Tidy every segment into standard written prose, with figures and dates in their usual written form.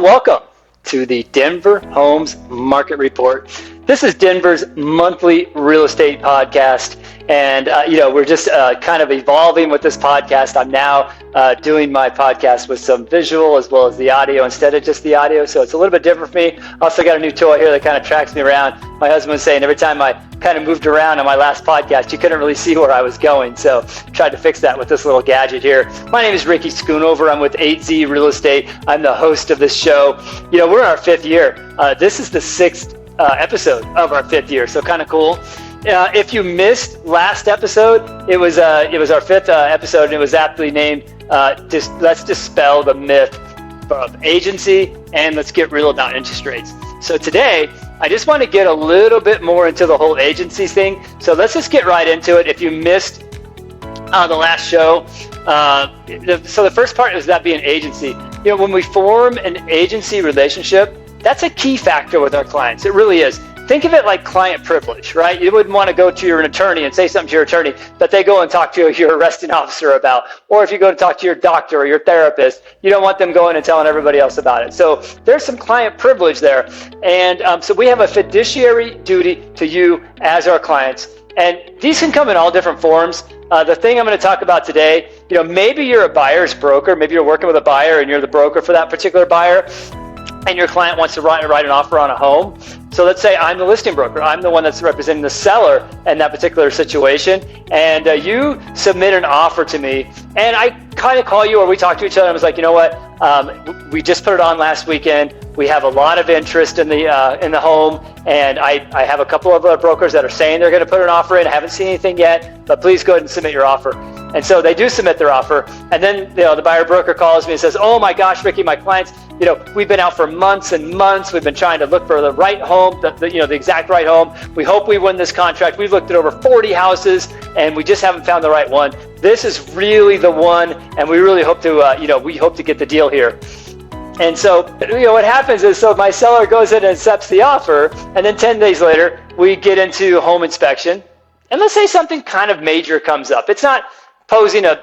Welcome to the Denver Homes Market Report. This is Denver's monthly real estate podcast. And, we're just kind of evolving with this podcast. I'm now doing my podcast with some visual as well as the audio instead of just the audio. So it's a little bit different for me. Also got a new toy here that kind of tracks me around. My husband was saying every time I kind of moved around on my last podcast, you couldn't really see where I was going. So tried to fix that with this little gadget here. My name is Ricky.schoonover. I'm with 8Z Real Estate. I'm the host of this show. We're in our fifth year. This is the sixth episode of our fifth year. So kind of cool. If you missed last episode, it was our fifth episode, and it was aptly named Let's Dispel the Myth of Agency, and Let's Get Real About Interest Rates. So today, I just want to get a little bit more into the whole agency thing. So let's just get right into it. If you missed the last show, so the first part is that being agency. When we form an agency relationship, that's a key factor with our clients. It really is. Think of it like client privilege, right? You wouldn't want to go to your attorney and say something to your attorney that they go and talk to your arresting officer about. Or if you go to talk to your doctor or your therapist, you don't want them going and telling everybody else about it. So there's some client privilege there. And so we have a fiduciary duty to you as our clients. And these can come in all different forms. The thing I'm going to talk about today, maybe you're a buyer's broker. Maybe you're working with a buyer and you're the broker for that particular buyer. And your client wants to write an offer on a home. So let's say I'm the listing broker. I'm the one that's representing the seller in that particular situation. And you submit an offer to me, and I kind of call you or we talk to each other. I was like, you know what? We just put it on last weekend. We have a lot of interest in the home, and I have a couple of brokers that are saying they're going to put an offer in. I haven't seen anything yet, but please go ahead and submit your offer. And so they do submit their offer, and then the buyer broker calls me and says, "Oh my gosh, Ricky, my clients, we've been out for months and months. We've been trying to look for the right home, the exact right home. We hope we win this contract. We've looked at over 40 houses, and we just haven't found the right one. This is really the one, and we really hope to, we hope to get the deal here." And so, what happens is, so my seller goes in and accepts the offer, and then 10 days later, we get into home inspection, and let's say something kind of major comes up. It's not posing a,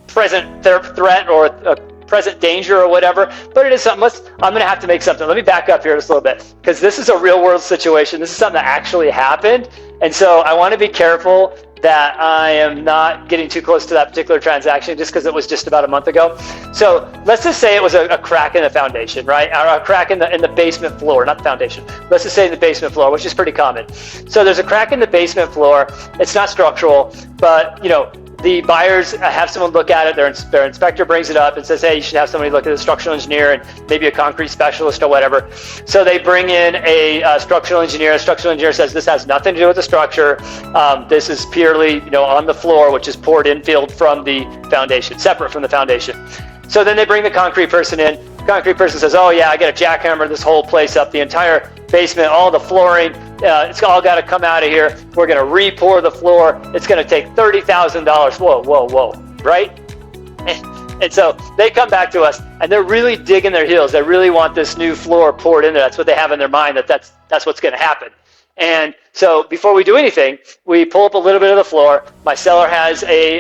present threat or a present danger or whatever, but it is something. I'm going to have to make something. Let me back up here just a little bit, because this is a real world situation. This is something that actually happened. And so I want to be careful that I am not getting too close to that particular transaction just because it was just about a month ago. So let's just say it was a crack in the foundation, right? Or a crack in the basement floor, not the foundation. Let's just say in the basement floor, which is pretty common. So there's a crack in the basement floor. It's not structural, but the buyers have someone look at it. Their inspector brings it up and says, "Hey, you should have somebody look at a structural engineer and maybe a concrete specialist or whatever." So they bring in a structural engineer. The structural engineer says, "This has nothing to do with the structure. This is purely, on the floor, which is poured infield from the foundation, separate from the foundation." So then they bring the concrete person in. The concrete person says, "Oh yeah, I got to jackhammer this whole place up, the entire basement, all the flooring. It's all got to come out of here. We're going to re-pour the floor. It's going to take $30,000. Whoa, right? And so they come back to us, and they're really digging their heels. They really want this new floor poured in there. That's what they have in their mind, that's what's going to happen. And so before we do anything, we pull up a little bit of the floor. My seller has a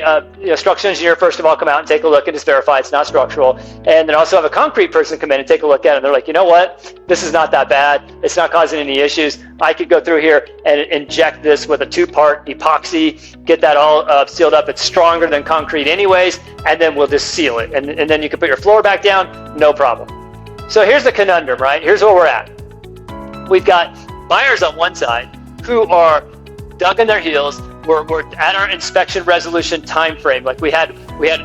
structural engineer, first of all, come out and take a look and just verify it's not structural. And then also have a concrete person come in and take a look at it. And they're like, "You know what? This is not that bad. It's not causing any issues. I could go through here and inject this with a 2-part epoxy, get that all sealed up. It's stronger than concrete anyways, and then we'll just seal it. And then you can put your floor back down, no problem." So here's the conundrum, right? Here's where we're at. We've got buyers on one side who are dug in their heels. We're at our inspection resolution time frame. Like we had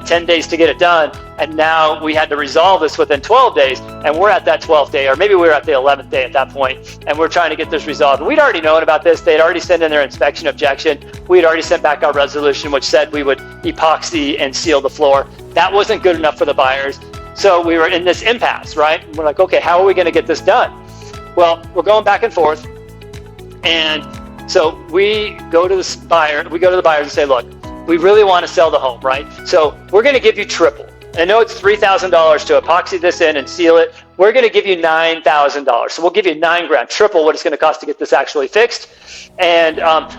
10 days to get it done, and now we had to resolve this within 12 days, and we're at that 12th day, or maybe we were at the 11th day at that point, and we're trying to get this resolved. And we'd already known about this. They'd already sent in their inspection objection. We'd already sent back our resolution, which said we would epoxy and seal the floor. That wasn't good enough for the buyers. So we were in this impasse, right? We're like, okay, how are we going to get this done? Well, we're going back and forth. And so we go to the buyers and say, "Look, we really want to sell the home, right? So we're going to give you triple. I know it's $3,000 to epoxy this in and seal it. We're going to give you $9,000. So we'll give you $9,000, triple what it's going to cost to get this actually fixed." And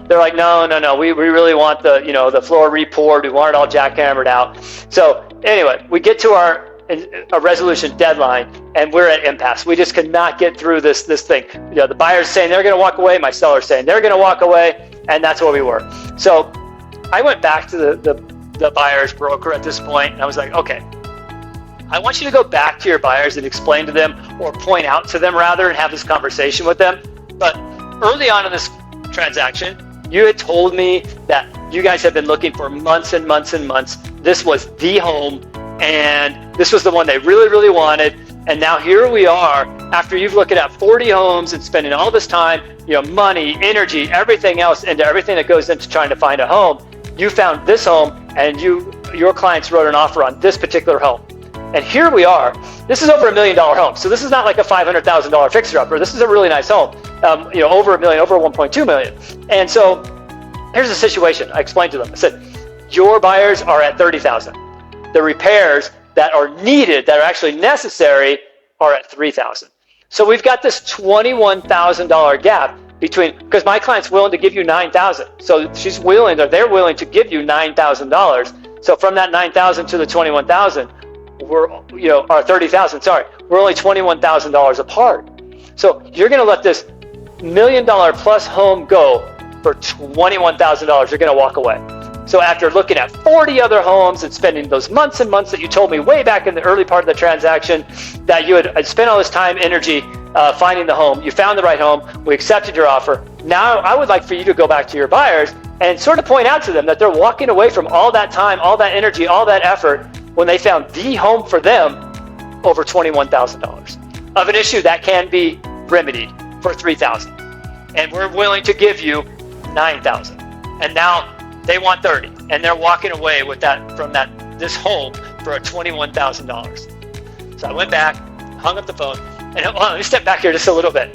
they're like, no, we really want the floor re-poured. We want it all jackhammered out. So anyway, we get to our a resolution deadline, and we're at impasse. We just cannot get through this thing. The buyer's saying they're going to walk away, my seller's saying they're going to walk away, and that's where we were. So I went back to the buyer's broker at this point, and I was like, okay, I want you to go back to your buyers and explain to them, or point out to them rather, and have this conversation with them. But early on in this transaction, you had told me that you guys have been looking for months and months and months. This was the home, and this was the one they really, really wanted. And now here we are, after you've looked at 40 homes and spending all this time, money, energy, everything else, into everything that goes into trying to find a home. You found this home, and your clients wrote an offer on this particular home. And here we are. This is over $1 million home. So this is not like a $500,000 fixer-upper. This is a really nice home. Over $1 million, over $1.2 million. And so here's the situation. I explained to them. I said, your buyers are at $30,000. The repairs that are needed, that are actually necessary, are at $3,000. So we've got this $21,000 gap between, because my client's willing to give you $9,000. So they're willing to give you $9,000. So from that $9,000 to the $21,000, we're, or $30,000, sorry, we're only $21,000 apart. So you're going to let this $1 million plus home go for $21,000. You're going to walk away. So after looking at 40 other homes and spending those months and months that you told me way back in the early part of the transaction that you had spent all this time, energy, finding the home, you found the right home, we accepted your offer. Now I would like for you to go back to your buyers and sort of point out to them that they're walking away from all that time, all that energy, all that effort, when they found the home for them over $21,000 of an issue that can be remedied for $3,000. And we're willing to give you $9,000. And now they want $30,000, and they're walking away with that from this home for $21,000. So I went back, hung up the phone, and let me step back here just a little bit.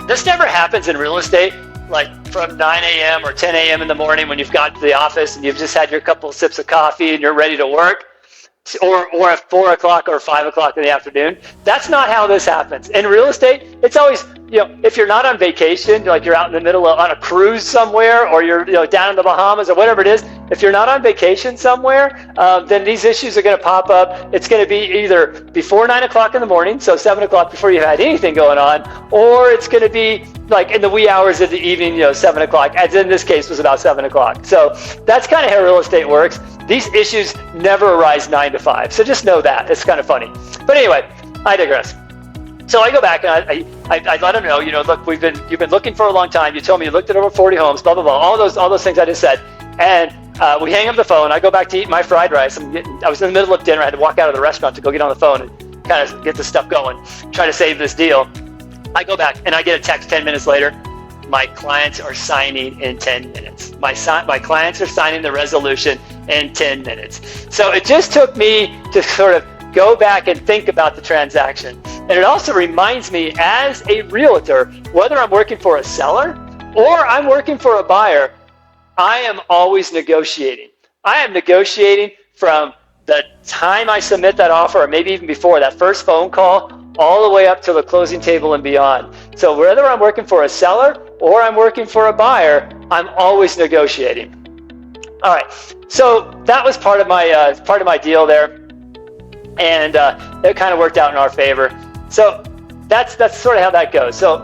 This never happens in real estate, like from 9 a.m. or 10 a.m. in the morning when you've got to the office and you've just had your couple of sips of coffee and you're ready to work. Or at 4 o'clock or 5 o'clock in the afternoon. That's not how this happens. In real estate, it's always, if you're not on vacation, like you're out in the middle on a cruise somewhere, or you're down in the Bahamas or whatever it is, if you're not on vacation somewhere, then these issues are going to pop up. It's going to be either before 9 o'clock in the morning, so 7 o'clock before you've had anything going on, or it's going to be like in the wee hours of the evening, 7 o'clock, as in this case was about 7 o'clock. So that's kind of how real estate works. These issues never arise 9 to 5. So just know that. It's kind of funny. But anyway, I digress. So I go back and I let them know, look, you've been looking for a long time. You told me you looked at over 40 homes, blah, blah, blah, all those things I just said. And we hang up the phone. I go back to eat my fried rice. I was in the middle of dinner. I had to walk out of the restaurant to go get on the phone and kind of get this stuff going, try to save this deal. I go back and I get a text 10 minutes later. My clients are signing in 10 minutes. My clients are signing the resolution in 10 minutes. So it just took me to sort of go back and think about the transaction. And it also reminds me, as a realtor, whether I'm working for a seller or I'm working for a buyer, I am always negotiating. I am negotiating from the time I submit that offer, or maybe even before that first phone call, all the way up to the closing table and beyond. So whether I'm working for a seller or I'm working for a buyer, I'm always negotiating. All right, so that was part of my deal there, and it kind of worked out in our favor. So that's sort of how that goes. So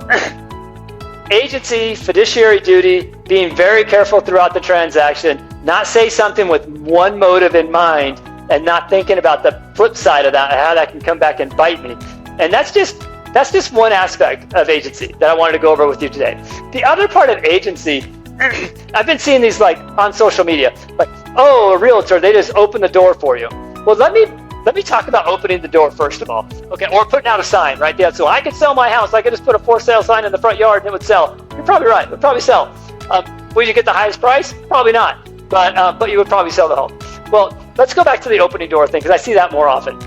agency, fiduciary duty, being very careful throughout the transaction, not say something with one motive in mind, and not thinking about the flip side of that, how that can come back and bite me. And that's just one aspect of agency that I wanted to go over with you today. The other part of agency, I've been seeing these like on social media, like, oh, a realtor, they just open the door for you. Well, let me talk about opening the door first of all, okay? Or putting out a sign, right? Yeah, so I could sell my house. I could just put a for sale sign in the front yard and it would sell. You're probably right. It would probably sell. Will you get the highest price? Probably not. But you would probably sell the home. Well, let's go back to the opening door thing, because I see that more often.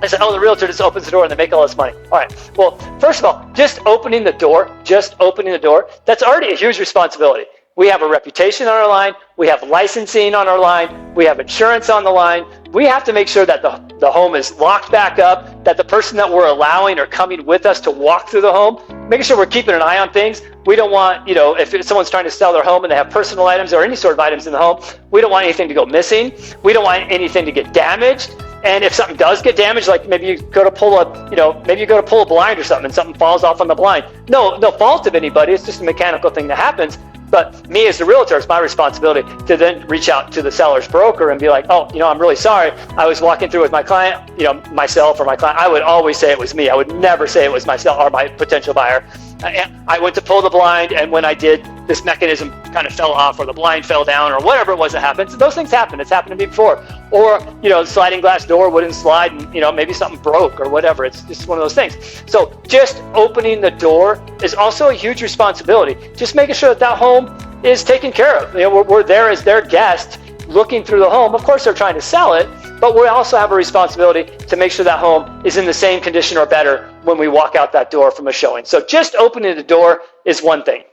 I said, oh, the realtor just opens the door and they make all this money. All right. Well, first of all, just opening the door, that's already a huge responsibility. We have a reputation on our line. We have licensing on our line. We have insurance on the line. We have to make sure that the home is locked back up, that the person that we're allowing or coming with us to walk through the home, making sure we're keeping an eye on things. We don't want, if someone's trying to sell their home and they have personal items or any sort of items in the home, we don't want anything to go missing. We don't want anything to get damaged. And if something does get damaged, like maybe you go to pull a blind or something and something falls off on the blind. No fault of anybody. It's just a mechanical thing that happens. But me as the realtor, it's my responsibility to then reach out to the seller's broker and be like, oh, I'm really sorry. I was walking through with my client, myself or my client. I would always say it was me. I would never say it was myself or my potential buyer. I went to pull the blind, and when I did, this mechanism kind of fell off, or the blind fell down, or whatever it was that happened. So those things happen. It's happened to me before. Or, sliding glass door wouldn't slide, and, maybe something broke or whatever. It's just one of those things. So just opening the door is also a huge responsibility. Just making sure that home is taken care of. We're there as their guest, looking through the home. Of course, they're trying to sell it, but we also have a responsibility to make sure that home is in the same condition or better when we walk out that door from a showing. So just opening the door is one thing.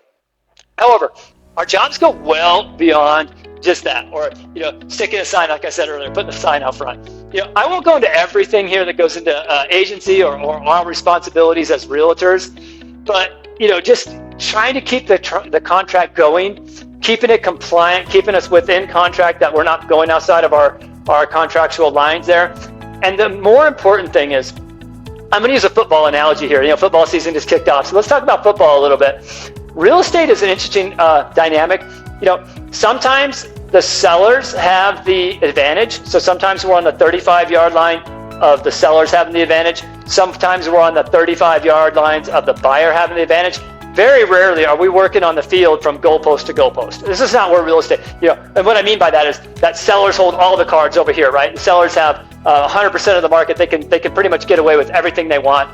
However, our jobs go well beyond just that, or sticking a sign, like I said earlier, putting a sign out front. I won't go into everything here that goes into agency or our responsibilities as realtors, but just trying to keep the contract going, keeping it compliant, keeping us within contract, that we're not going outside of our contractual lines there. And the more important thing is, I'm going to use a football analogy here. Football season just kicked off, so let's talk about football a little bit. Real estate is an interesting dynamic. Sometimes the sellers have the advantage. So sometimes we're on the 35-yard line of the sellers having the advantage. Sometimes we're on the 35-yard lines of the buyer having the advantage. Very rarely are we working on the field from goalpost to goalpost. This is not where real estate, and what I mean by that is that sellers hold all the cards over here, right? The sellers have 100% of the market. They can pretty much get away with everything they want.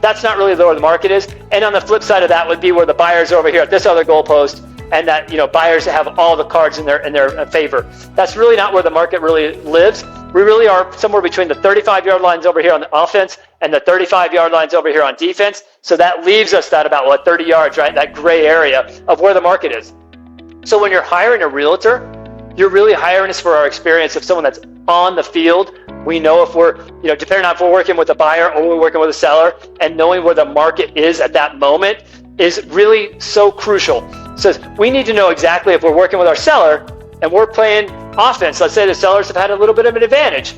That's not really where the market is. And on the flip side of that would be where the buyers are over here at this other goalpost, and that buyers have all the cards in their favor. That's really not where the market really lives. We really are somewhere between the 35-yard lines over here on the offense and the 35-yard lines over here on defense. So that leaves us at about 30 yards, right? That gray area of where the market is. So when you're hiring a realtor, you're really hiring us for our experience of someone that's on the field. We know if we're, depending on if we're working with a buyer or we're working with a seller, and knowing where the market is at that moment is really so crucial. So we need to know exactly if we're working with our seller and we're playing offense. Let's say the sellers have had a little bit of an advantage.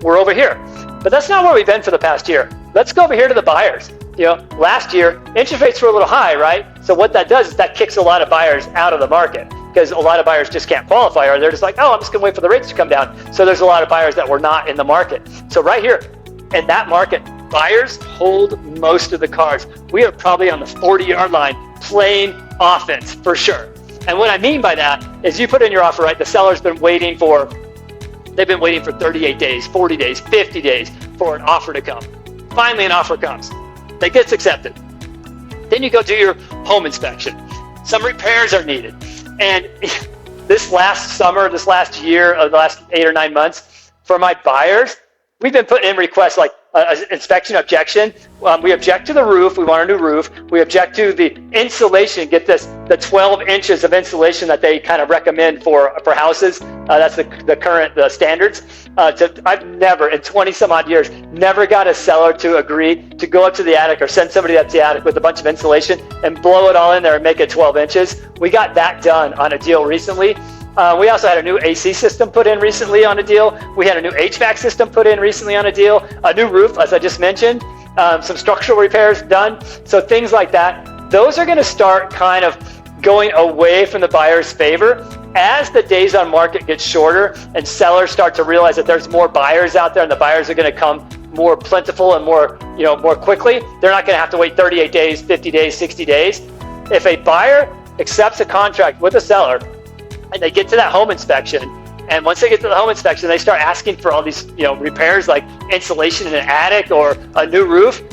We're over here. But that's not where we've been for the past year. Let's go over here to the buyers. Last year, interest rates were a little high, right? So what that does is that kicks a lot of buyers out of the market, because a lot of buyers just can't qualify, or they're just like, I'm just going to wait for the rates to come down. So there's a lot of buyers that were not in the market. So right here in that market, buyers hold most of the cards. We are probably on the 40-yard line playing offense for sure. And what I mean by that is you put in your offer, right? The seller's been waiting for 38 days, 40 days, 50 days for an offer to come. Finally, an offer comes. That gets accepted. Then you go do your home inspection. Some repairs are needed. And this last summer, this last year, the last 8 or 9 months, for my buyers, we've been putting in requests like inspection objection. We object to the roof. We want a new roof. We object to the insulation. Get this, the 12 inches of insulation that they kind of recommend for houses. That's the current standards. I've never, in 20 some odd years, never got a seller to agree to go up to the attic or send somebody up to the attic with a bunch of insulation and blow it all in there and make it 12 inches. We got that done on a deal recently. We also had a new AC system put in recently on a deal. We had a new HVAC system put in recently on a deal. A new roof, as I just mentioned. Some structural repairs done. So things like that. Those are going to start kind of going away from the buyer's favor as the days on market get shorter and sellers start to realize that there's more buyers out there, and the buyers are going to come more plentiful and more quickly. They're not going to have to wait 38 days, 50 days, 60 days. If a buyer accepts a contract with a seller, and they get to that home inspection, and once they get to the home inspection, they start asking for all these repairs like insulation in an attic or a new roof.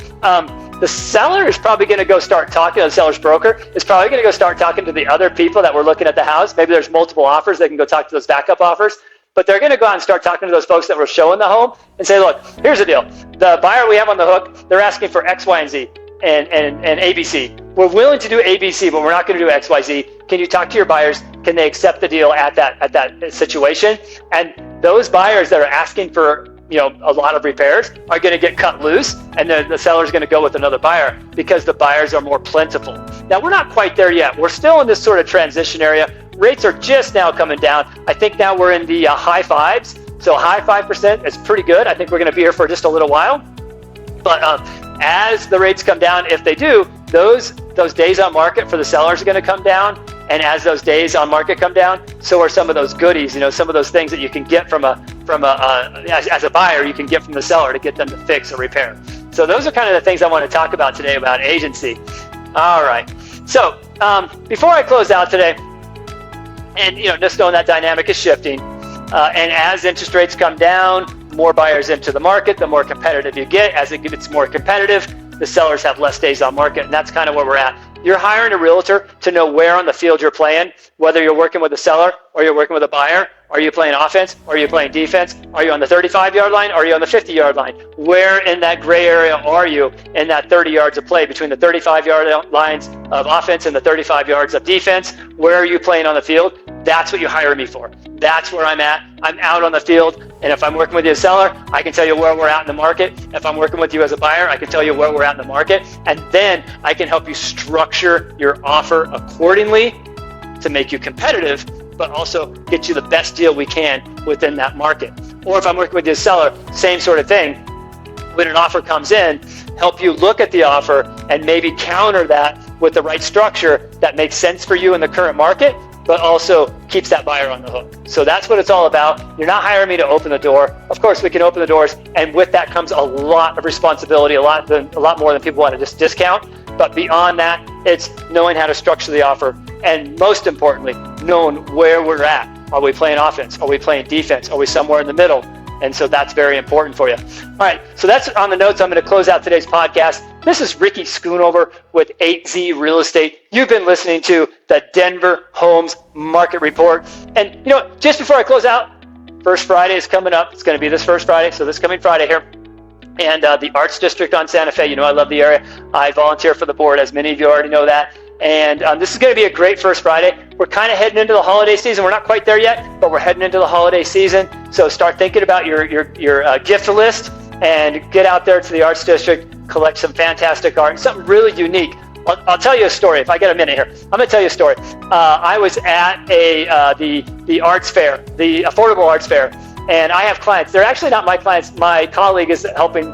The seller is probably going to go start talking, the seller's broker is probably going to go start talking to the other people that were looking at the house. Maybe there's multiple offers. They can go talk to those backup offers. But they're going to go out and start talking to those folks that were showing the home and say, look, here's the deal. The buyer we have on the hook, they're asking for X, Y, and Z and ABC. We're willing to do ABC, but we're not going to do X, Y, Z. Can you talk to your buyers? Can they accept the deal at that situation? And those buyers that are asking for a lot of repairs are going to get cut loose, and the seller's going to go with another buyer because the buyers are more plentiful. Now, we're not quite there yet. We're still in this sort of transition area. Rates are just now coming down. I think now we're in the high fives So high 5% is pretty good. I think we're going to be here for just a little while. But as the rates come down, if they do, those days on market for the sellers are going to come down. And as those days on market come down, so are some of those goodies, some of those things that you can get as a buyer, you can get from the seller to get them to fix or repair. So those are kind of the things I want to talk about today about agency. All right. So before I close out today, and just knowing that dynamic is shifting, and as interest rates come down, more buyers into the market, the more competitive you get. As it gets more competitive, the sellers have less days on market, and that's kind of where we're at. You're hiring a realtor to know where on the field you're playing, whether you're working with a seller or you're working with a buyer. Are you playing offense? Or are you playing defense? Are you on the 35-yard line? Or are you on the 50-yard line? Where in that gray area are you in that 30 yards of play between the 35-yard lines of offense and the 35 yards of defense? Where are you playing on the field? That's what you hire me for. That's where I'm at. I'm out on the field, and if I'm working with you as a seller, I can tell you where we're at in the market. If I'm working with you as a buyer, I can tell you where we're at in the market, and then I can help you structure your offer accordingly to make you competitive, but also get you the best deal we can within that market. Or if I'm working with you as a seller, same sort of thing. When an offer comes in, help you look at the offer and maybe counter that with the right structure that makes sense for you in the current market, but also keeps that buyer on the hook. So that's what it's all about. You're not hiring me to open the door. Of course, we can open the doors, and with that comes a lot of responsibility, a lot more than people want to just discount. But beyond that, it's knowing how to structure the offer, and most importantly, knowing where we're at. Are we playing offense? Are we playing defense? Are we somewhere in the middle? And so that's very important for you. All right, so that's on the notes. I'm going to close out today's podcast. This is Ricky Schoonover with 8Z Real Estate. You've been listening to the Denver Homes Market Report. And just before I close out, First Friday is coming up. It's going to be this first Friday, so this coming Friday here. And the Arts District on Santa Fe, I love the area. I volunteer for the board, as many of you already know that. And this is going to be a great First Friday. We're kind of heading into the holiday season. We're not quite there yet, but we're heading into the holiday season. So start thinking about your gift list and get out there to the Arts District, collect some fantastic art, something really unique. I'll tell you a story if I get a minute here. I'm going to tell you a story. I was at the arts fair, the affordable arts fair, and I have clients. They're actually not my clients. My colleague is helping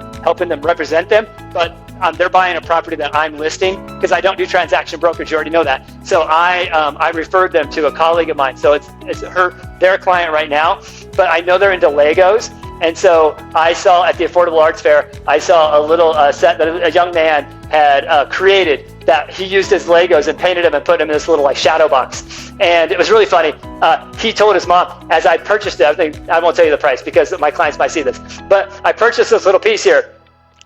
them represent them, but they're buying a property that I'm listing because I don't do transaction brokerage. You already know that. So I referred them to a colleague of mine. So it's their a client right now, but I know they're into Legos. And so I saw at the Affordable Arts Fair, I saw a little set that a young man had created that he used his Legos and painted them and put them in this little shadow box. And it was really funny. He told his mom, as I purchased it, I won't tell you the price because my clients might see this, but I purchased this little piece here.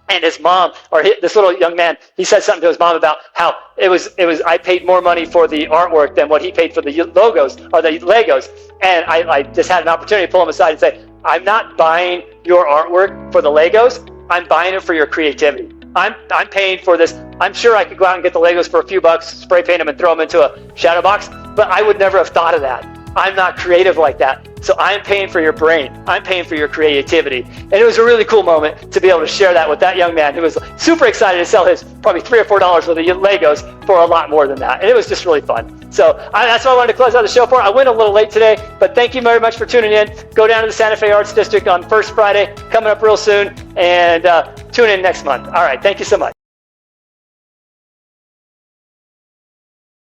And his mom, this little young man, he said something to his mom about how it was. I paid more money for the artwork than what he paid for the logos or the Legos. And I just had an opportunity to pull him aside and say, I'm not buying your artwork for the Legos. I'm buying it for your creativity. I'm paying for this. I'm sure I could go out and get the Legos for a few bucks, spray paint them and throw them into a shadow box, but I would never have thought of that. I'm not creative like that. So I'm paying for your brain. I'm paying for your creativity. And it was a really cool moment to be able to share that with that young man who was super excited to sell his probably $3 or $4 worth of Legos for a lot more than that. And it was just really fun. So that's what I wanted to close out the show for. I went a little late today, but thank you very much for tuning in. Go down to the Santa Fe Arts District on First Friday, coming up real soon, and tune in next month. All right, thank you so much.